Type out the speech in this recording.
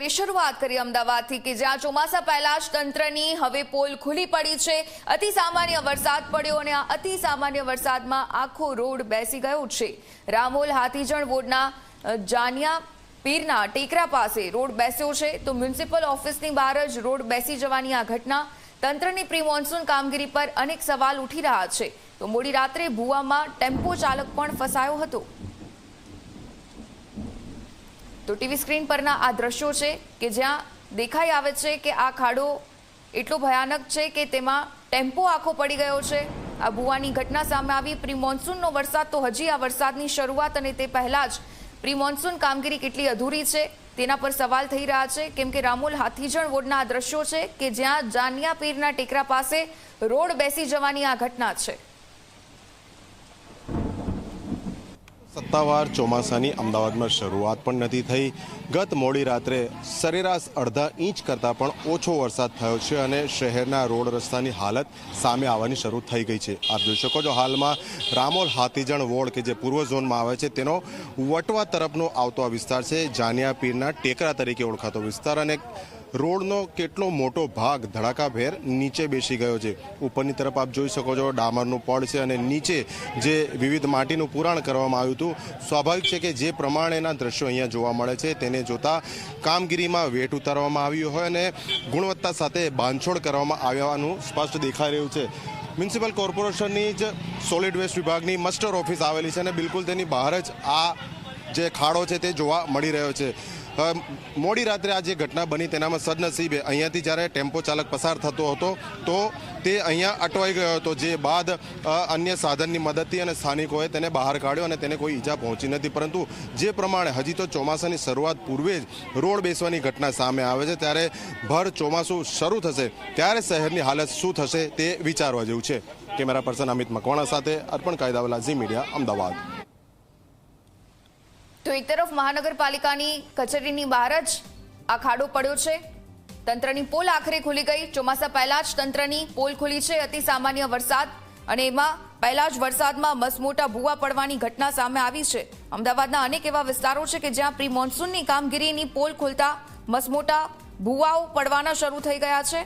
આપણી શરૂઆત કરી અમદાવાદથી કે જ્યાં ચોમાસા પહેલા જ તંત્રની હવે પોલ ખુલી પડી છે। અતિ સામાન્ય વરસાદ પડ્યો અને આ અતિ સામાન્ય વરસાદમાં આખો રોડ બેસી ગયો છે। રામોલ હાથીજણ વોર્ડના જાનિયા પીરના ટેકરા પાસે રોડ બેસ્યો છે તો મ્યુનિસિપલ ઓફિસની બહાર જ રોડ બેસી જવાની આ ઘટના તંત્રની પ્રી મોન્સૂન કામગીરી પર અનેક સવાલ ઉઠી રહ્યા છે। તો મોડી રાત્રે ભુવામાં ટેમ્પો ચાલક પણ ફસાયો હતો। તો ટીવી સ્ક્રીન પરના આ દ્રશ્યો છે કે જ્યાં દેખાઈ આવે છે કે આ ખાડો એટલો ભયાનક છે કે તેમાં ટેમ્પો આખો પડી ગયો છે। આ ભુવાની ઘટના સામે આવી। પ્રી મોન્સૂનનો વરસાદ તો હજી આ વરસાદની શરૂઆત અને તે પહેલા જ પ્રી મોન્સૂન કામગીરી કેટલી અધૂરી છે તેના પર સવાલ થઈ રહ્યા છે કેમ કે રામોલ હાથીજણ વોર્ડના આ દ્રશ્યો છે કે જ્યાં જાનિયા પીરના ટેકરા પાસે રોડ બેસી જવાની આ ઘટના છે। સત્તાવાર ચોમાસાની અમદાવાદમાં શરૂઆત પણ નથી થઈ। ગત મોડી રાત્રે સરેરાશ અડધા ઇંચ કરતાં પણ ઓછો વરસાદ થયો છે અને શહેરના રોડ રસ્તાની હાલત સામે આવવાની શરૂ થઈ ગઈ છે। આપ જોઈ શકો છો હાલમાં રામોલ હાથીજણ વોર્ડ કે જે પૂર્વ ઝોનમાં આવે છે તેનો વટવા તરફનો આવતો આ વિસ્તાર છે, જાનિયા પીરના ટેકરા તરીકે ઓળખાતો વિસ્તાર, અને રોડનો કેટલો મોટો ભાગ ધડાકાભેર નીચે બેસી ગયો છે। ઉપરની તરફ આપ જોઈ શકો છો ડામરનું પડ છે અને નીચે જે વિવિધ માટીનું પુરાણ કરવામાં આવ્યું હતું। સ્વાભાવિક છે કે જે પ્રમાણેના દ્રશ્યો અહીંયા જોવા મળે છે તેને જોતા કામગીરીમાં વેટ ઉતારવામાં આવ્યું હોય અને ગુણવત્તા સાથે બાંધછોડ કરવામાં આવ્યાનું સ્પષ્ટ દેખાઈ રહ્યું છે। મ્યુનિસિપલ કોર્પોરેશનની જ સોલિડ વેસ્ટ વિભાગની મસ્ટર ઓફિસ આવેલી છે અને બિલકુલ તેની બહાર જ આ જે ખાડો છે તે જોવા મળી રહ્યો છે। મોડી રાત્રે આ જે ઘટના બની તેનામાં સદનસીબે અહીંયાથી જ્યારે ટેમ્પો ચાલક પસાર થતો હતો તો તે અહીંયા અટવાઈ ગયો હતો, જે બાદ અન્ય સાધનની મદદથી અને સ્થાનિકોએ તેને બહાર કાઢ્યો અને તેને કોઈ ઈજા પહોંચી નથી। પરંતુ જે પ્રમાણે હજી તો ચોમાસાની શરૂઆત પૂર્વે જ રોડ બેસવાની ઘટના સામે આવે છે ત્યારે ભર ચોમાસું શરૂ થશે ત્યારે શહેરની હાલત શું થશે તે વિચારવા જેવું છે। કેમેરા પર્સન અમિત મકવાણા સાથે અર્પણ કાયદાવાલા, ઝી મીડિયા, અમદાવાદ। તો એક તરફ મહાનગરપાલિકાની કચેરીની બહાર જ આ ખાડો પડ્યો છે। તંત્રની પોલ આખરે ખુલી ગઈ। ચોમાસા પહેલા જ તંત્રની પોલ ખુલી છે। અતિ સામાન્ય વરસાદ અને એમાં પહેલા જ વરસાદમાં મસમોટા ભૂવા પડવાની ઘટના સામે આવી છે। અમદાવાદના અનેક એવા વિસ્તારો છે કે જ્યાં પ્રી મોન્સૂનની કામગીરીની પોલ ખુલતા મસમોટા ભૂવાઓ પડવાના શરૂ થઈ ગયા છે।